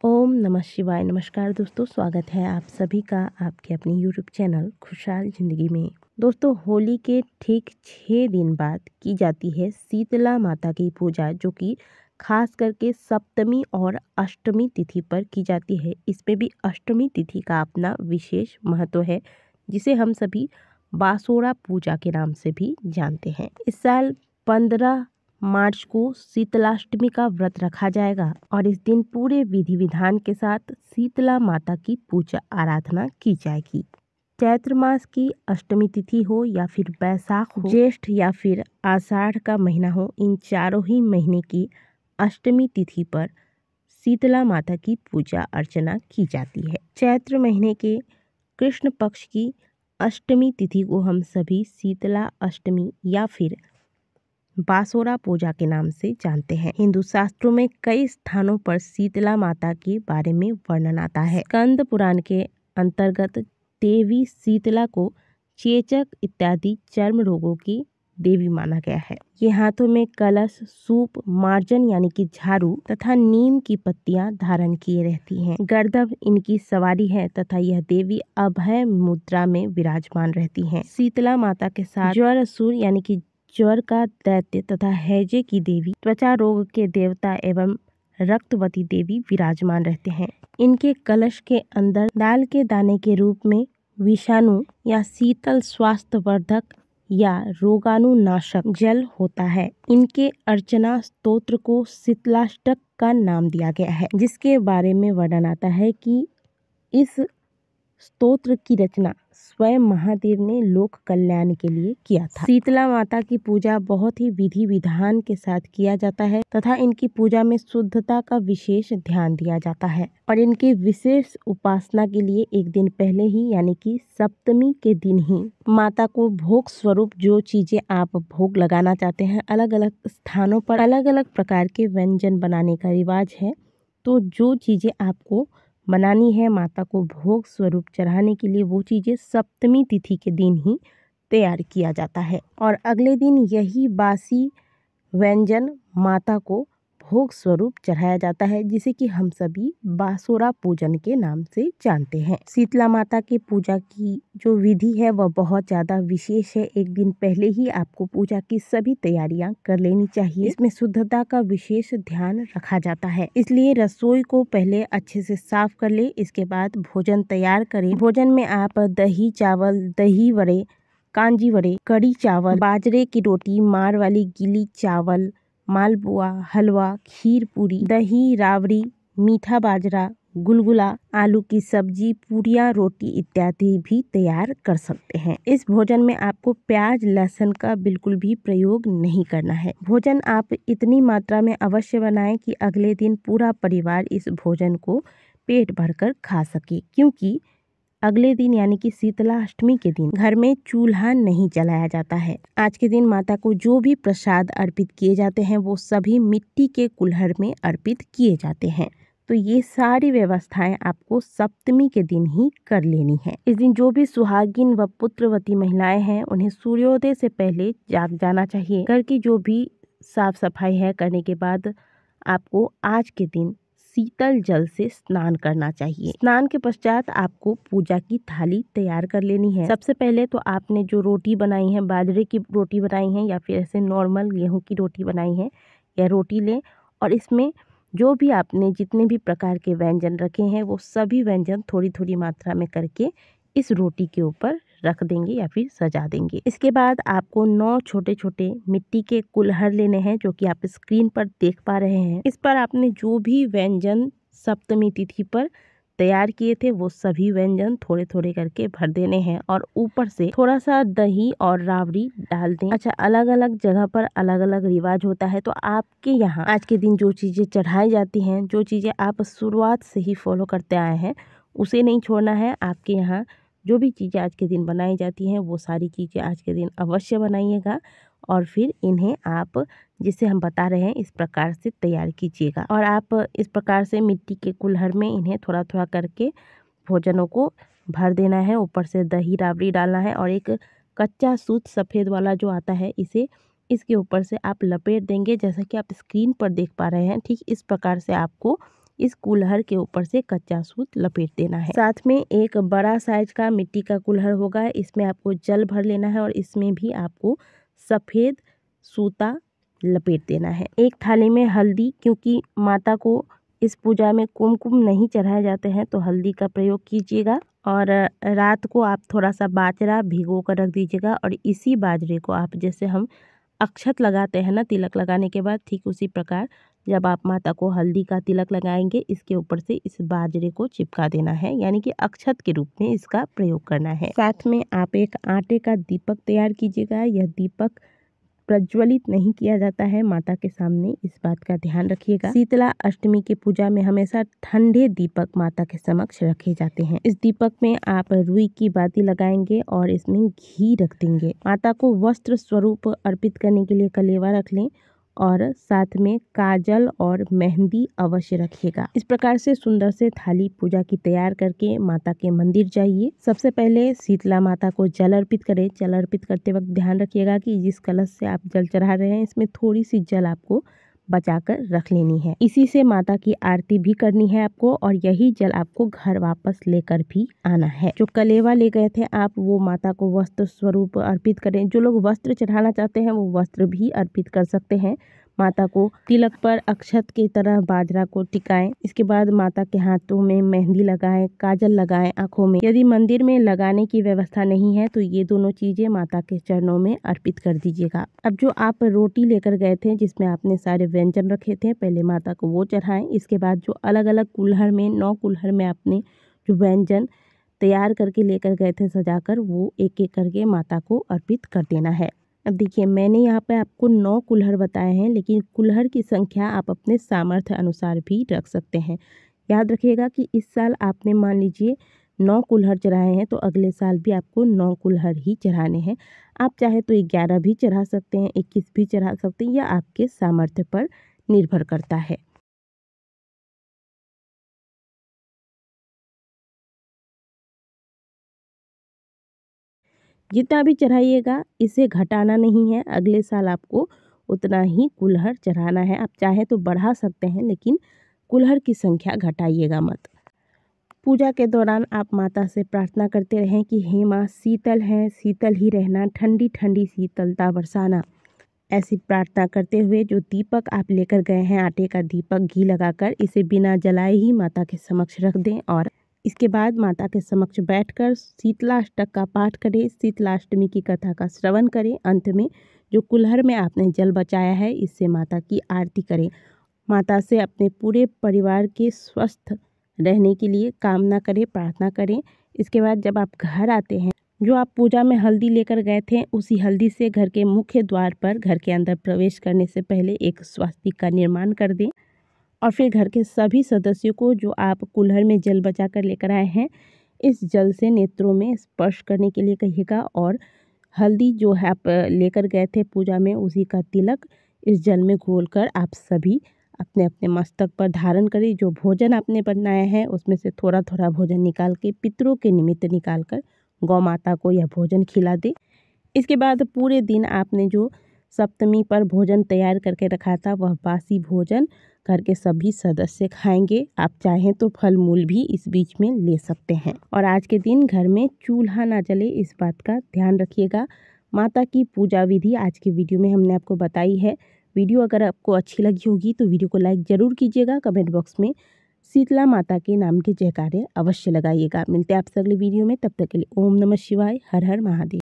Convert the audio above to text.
ओम नमः शिवाय। नमस्कार दोस्तों, स्वागत है आप सभी का आपके अपने यूट्यूब चैनल खुशहाल ज़िंदगी में। दोस्तों, होली के ठीक 6 दिन बाद की जाती है शीतला माता की पूजा, जो कि खास करके सप्तमी और अष्टमी तिथि पर की जाती है। इसमें भी अष्टमी तिथि का अपना विशेष महत्व है, जिसे हम सभी बासोरा पूजा के नाम से भी जानते हैं। इस साल 15 मार्च को शीतलाष्टमी का व्रत रखा जाएगा और इस दिन पूरे विधि विधान के साथ शीतला माता की पूजा आराधना की जाएगी। चैत्र मास की अष्टमी तिथि हो या फिर बैसाख हो, ज्येष्ठ या फिर आषाढ़ का महीना हो, इन चारों ही महीने की अष्टमी तिथि पर शीतला माता की पूजा अर्चना की जाती है। चैत्र महीने के कृष्ण पक्ष की अष्टमी तिथि को हम सभी शीतला अष्टमी या फिर बासोरा पूजा के नाम से जानते हैं। हिंदू शास्त्रों में कई स्थानों पर शीतला माता के बारे में वर्णन आता है। स्कंद पुराण के अंतर्गत देवी शीतला को चेचक इत्यादि चर्म रोगों की देवी माना गया है। ये हाथों में कलश, सूप, मार्जन यानी कि झाड़ू तथा नीम की पत्तियां धारण किए रहती हैं। गर्दभ इनकी सवारी है तथा यह देवी अभय मुद्रा में विराजमान रहती हैं। शीतला माता के साथ ज्वर असुर यानी कि ज्वर का दैत्य तथा हैजे की देवी, त्वचा रोग के देवता एवं रक्तवती देवी विराजमान रहते हैं। इनके कलश के अंदर दाल के दाने के रूप में विषाणु या शीतल स्वास्थ्यवर्धक या रोगाणुनाशक जल होता है। इनके अर्चना स्तोत्र को शीतलाष्टक का नाम दिया गया है, जिसके बारे में वर्णन आता है कि इस स्तोत्र की रचना स्वयं महादेव ने लोक कल्याण के लिए किया था। शीतला माता की पूजा बहुत ही विधि विधान के साथ किया जाता है तथा इनकी पूजा में शुद्धता का विशेष ध्यान दिया जाता है और इनकी विशेष उपासना के लिए एक दिन पहले ही यानी कि सप्तमी के दिन ही माता को भोग स्वरूप जो चीजें आप भोग लगाना चाहते हैं, अलग अलग स्थानों पर अलग अलग प्रकार के व्यंजन बनाने का रिवाज है। तो जो चीजें आपको बनानी है माता को भोग स्वरूप चढ़ाने के लिए, वो चीज़ें सप्तमी तिथि के दिन ही तैयार किया जाता है और अगले दिन यही बासी व्यंजन माता को भोग स्वरूप चढ़ाया जाता है, जिसे कि हम सभी बासोरा पूजन के नाम से जानते हैं। शीतला माता की पूजा की जो विधि है वह बहुत ज़्यादा विशेष है। एक दिन पहले ही आपको पूजा की सभी तैयारियां कर लेनी चाहिए। इसमें शुद्धता का विशेष ध्यान रखा जाता है, इसलिए रसोई को पहले अच्छे से साफ कर ले। इसके बाद भोजन तैयार करें। भोजन में आप दही चावल, दही वड़े, कांजी वड़े, कड़ी चावल, बाजरे की रोटी, मार वाली गीली चावल, मालपुआ, हलवा, खीर पूरी, दही, राबड़ी, मीठा बाजरा, गुलगुला, आलू की सब्जी, पूरियाँ, रोटी इत्यादि भी तैयार कर सकते हैं। इस भोजन में आपको प्याज लहसुन का बिल्कुल भी प्रयोग नहीं करना है। भोजन आप इतनी मात्रा में अवश्य बनाएं कि अगले दिन पूरा परिवार इस भोजन को पेट भरकर खा सके, क्योंकि अगले दिन यानी कि शीतला अष्टमी के दिन घर में चूल्हा नहीं जलाया जाता है। आज के दिन माता को जो भी प्रसाद अर्पित किए जाते हैं वो सभी मिट्टी के कुल्हड़ में अर्पित किए जाते हैं। तो ये सारी व्यवस्थाएं आपको सप्तमी के दिन ही कर लेनी है। इस दिन जो भी सुहागिन व पुत्रवती महिलाएं हैं उन्हें सूर्योदय से पहले जाग जाना चाहिए। घर की जो भी साफ सफाई है करने के बाद आपको आज के दिन शीतल जल से स्नान करना चाहिए। स्नान के पश्चात आपको पूजा की थाली तैयार कर लेनी है। सबसे पहले तो आपने जो रोटी बनाई है, बाजरे की रोटी बनाई है या फिर ऐसे नॉर्मल गेहूं की रोटी बनाई है, या रोटी लें और इसमें जो भी आपने जितने भी प्रकार के व्यंजन रखे हैं वो सभी व्यंजन थोड़ी थोड़ी मात्रा में करके इस रोटी के ऊपर रख देंगे या फिर सजा देंगे। इसके बाद आपको 9 छोटे छोटे मिट्टी के कुल्हड़ लेने हैं, जो कि आप स्क्रीन पर देख पा रहे हैं। इस पर आपने जो भी व्यंजन सप्तमी तिथि पर तैयार किए थे वो सभी व्यंजन थोड़े थोड़े करके भर देने हैं और ऊपर से थोड़ा सा दही और राबड़ी डाल दें। अच्छा, अलग अलग जगह पर अलग अलग रिवाज होता है, तो आपके यहाँ आज के दिन जो चीजें चढ़ाई जाती हैं, जो चीजें आप शुरुआत से ही फॉलो करते आए हैं उसे नहीं छोड़ना है। आपके यहाँ जो भी चीज़ें आज के दिन बनाई जाती हैं वो सारी चीज़ें आज के दिन अवश्य बनाइएगा और फिर इन्हें आप जिसे हम बता रहे हैं इस प्रकार से तैयार कीजिएगा। और आप इस प्रकार से मिट्टी के कुल्हड़ में इन्हें थोड़ा थोड़ा करके भोजनों को भर देना है। ऊपर से दही राबड़ी डालना है और एक कच्चा सूत सफ़ेद वाला जो आता है इसे इसके ऊपर से आप लपेट देंगे, जैसा कि आप स्क्रीन पर देख पा रहे हैं। ठीक इस प्रकार से आपको इस कुल्हड़ के ऊपर से कच्चा सूत लपेट देना है। साथ में एक बड़ा साइज का मिट्टी का कुल्हड़ होगा, इसमें आपको जल भर लेना है और इसमें भी आपको सफ़ेद सूता लपेट देना है। एक थाली में हल्दी, क्योंकि माता को इस पूजा में कुमकुम नहीं चढ़ाए जाते हैं तो हल्दी का प्रयोग कीजिएगा। और रात को आप थोड़ा सा बाजरा भिगो कर रख दीजिएगा और इसी बाजरे को आप, जैसे हम अक्षत लगाते हैं ना तिलक लगाने के बाद, ठीक उसी प्रकार जब आप माता को हल्दी का तिलक लगाएंगे इसके ऊपर से इस बाजरे को चिपका देना है, यानी कि अक्षत के रूप में इसका प्रयोग करना है। साथ में आप एक आटे का दीपक तैयार कीजिएगा। यह दीपक प्रज्वलित नहीं किया जाता है माता के सामने, इस बात का ध्यान रखिएगा। शीतला अष्टमी की पूजा में हमेशा ठंडे दीपक माता के समक्ष रखे जाते हैं। इस दीपक में आप रुई की बाती लगाएंगे और इसमें घी रख देंगे। माता को वस्त्र स्वरूप अर्पित करने के लिए कलेवा रख लें और साथ में काजल और मेहंदी अवश्य रखिएगा। इस प्रकार से सुंदर से थाली पूजा की तैयार करके माता के मंदिर जाइए। सबसे पहले शीतला माता को जल अर्पित करें। जल अर्पित करते वक्त ध्यान रखिएगा कि जिस कलश से आप जल चढ़ा रहे हैं इसमें थोड़ी सी जल आपको बचाकर रख लेनी है। इसी से माता की आरती भी करनी है आपको और यही जल आपको घर वापस लेकर भी आना है। जो कलेवा ले गए थे आप, वो माता को वस्त्र स्वरूप अर्पित करें। जो लोग वस्त्र चढ़ाना चाहते हैं वो वस्त्र भी अर्पित कर सकते हैं। माता को तिलक पर अक्षत की तरह बाजरा को टिकाएं। इसके बाद माता के हाथों में मेहंदी लगाएं, काजल लगाएं आंखों में। यदि मंदिर में लगाने की व्यवस्था नहीं है तो ये दोनों चीजें माता के चरणों में अर्पित कर दीजिएगा। अब जो आप रोटी लेकर गए थे जिसमें आपने सारे व्यंजन रखे थे, पहले माता को वो चढ़ाएं। इसके बाद जो अलग अलग कुल्हड़ में 9 कुल्हड़ में आपने जो व्यंजन तैयार करके लेकर गए थे सजाकर, वो एक एक करके माता को अर्पित कर देना है। अब देखिए, मैंने यहाँ पे आपको 9 कुल्हड़ बताए हैं, लेकिन कुल्हड़ की संख्या आप अपने सामर्थ्य अनुसार भी रख सकते हैं। याद रखिएगा कि इस साल आपने मान लीजिए 9 कुल्हड़ चढ़ाए हैं तो अगले साल भी आपको 9 कुल्हड़ ही चढ़ाने हैं। आप चाहे तो 11 भी चढ़ा सकते हैं, 21 भी चढ़ा सकते हैं, या आपके सामर्थ्य पर निर्भर करता है। जितना भी चढ़ाइएगा इसे घटाना नहीं है, अगले साल आपको उतना ही कुल्हड़ चढ़ाना है। आप चाहे तो बढ़ा सकते हैं, लेकिन कुल्हड़ की संख्या घटाइएगा मत। पूजा के दौरान आप माता से प्रार्थना करते रहें कि हे माँ शीतल है, शीतल ही रहना, ठंडी ठंडी शीतलता बरसाना। ऐसी प्रार्थना करते हुए जो दीपक आप लेकर गए हैं, आटे का दीपक घी लगाकर, इसे बिना जलाए ही माता के समक्ष रख दें और इसके बाद माता के समक्ष बैठकर शीतलाष्टक का पाठ करें, शीतलाष्टमी की कथा का श्रवण करें। अंत में जो कुल्हड़ में आपने जल बचाया है इससे माता की आरती करें। माता से अपने पूरे परिवार के स्वस्थ रहने के लिए कामना करें, प्रार्थना करें। इसके बाद जब आप घर आते हैं, जो आप पूजा में हल्दी लेकर गए थे उसी हल्दी से घर के मुख्य द्वार पर घर के अंदर प्रवेश करने से पहले एक स्वास्तिक का निर्माण कर दें और फिर घर के सभी सदस्यों को जो आप कुल्हड़ में जल बचा कर लेकर आए हैं इस जल से नेत्रों में स्पर्श करने के लिए कहिएगा और हल्दी जो है आप लेकर गए थे पूजा में उसी का तिलक इस जल में घोलकर आप सभी अपने अपने मस्तक पर धारण करें। जो भोजन आपने बनाया है उसमें से थोड़ा थोड़ा भोजन निकाल के पितरों के निमित्त निकाल कर गौ माता को यह भोजन खिला दे। इसके बाद पूरे दिन आपने जो सप्तमी पर भोजन तैयार करके रखा था वह बासी भोजन घर के सभी सदस्य खाएंगे। आप चाहें तो फल मूल भी इस बीच में ले सकते हैं। और आज के दिन घर में चूल्हा ना जले, इस बात का ध्यान रखिएगा। माता की पूजा विधि आज की वीडियो में हमने आपको बताई है। वीडियो अगर आपको अच्छी लगी होगी तो वीडियो को लाइक ज़रूर कीजिएगा। कमेंट बॉक्स में शीतला माता के नाम के जयकारे अवश्य लगाइएगा। मिलते हैं आपसे अगले वीडियो में, तब तक के लिए ओम नमः शिवाय, हर हर महादेव।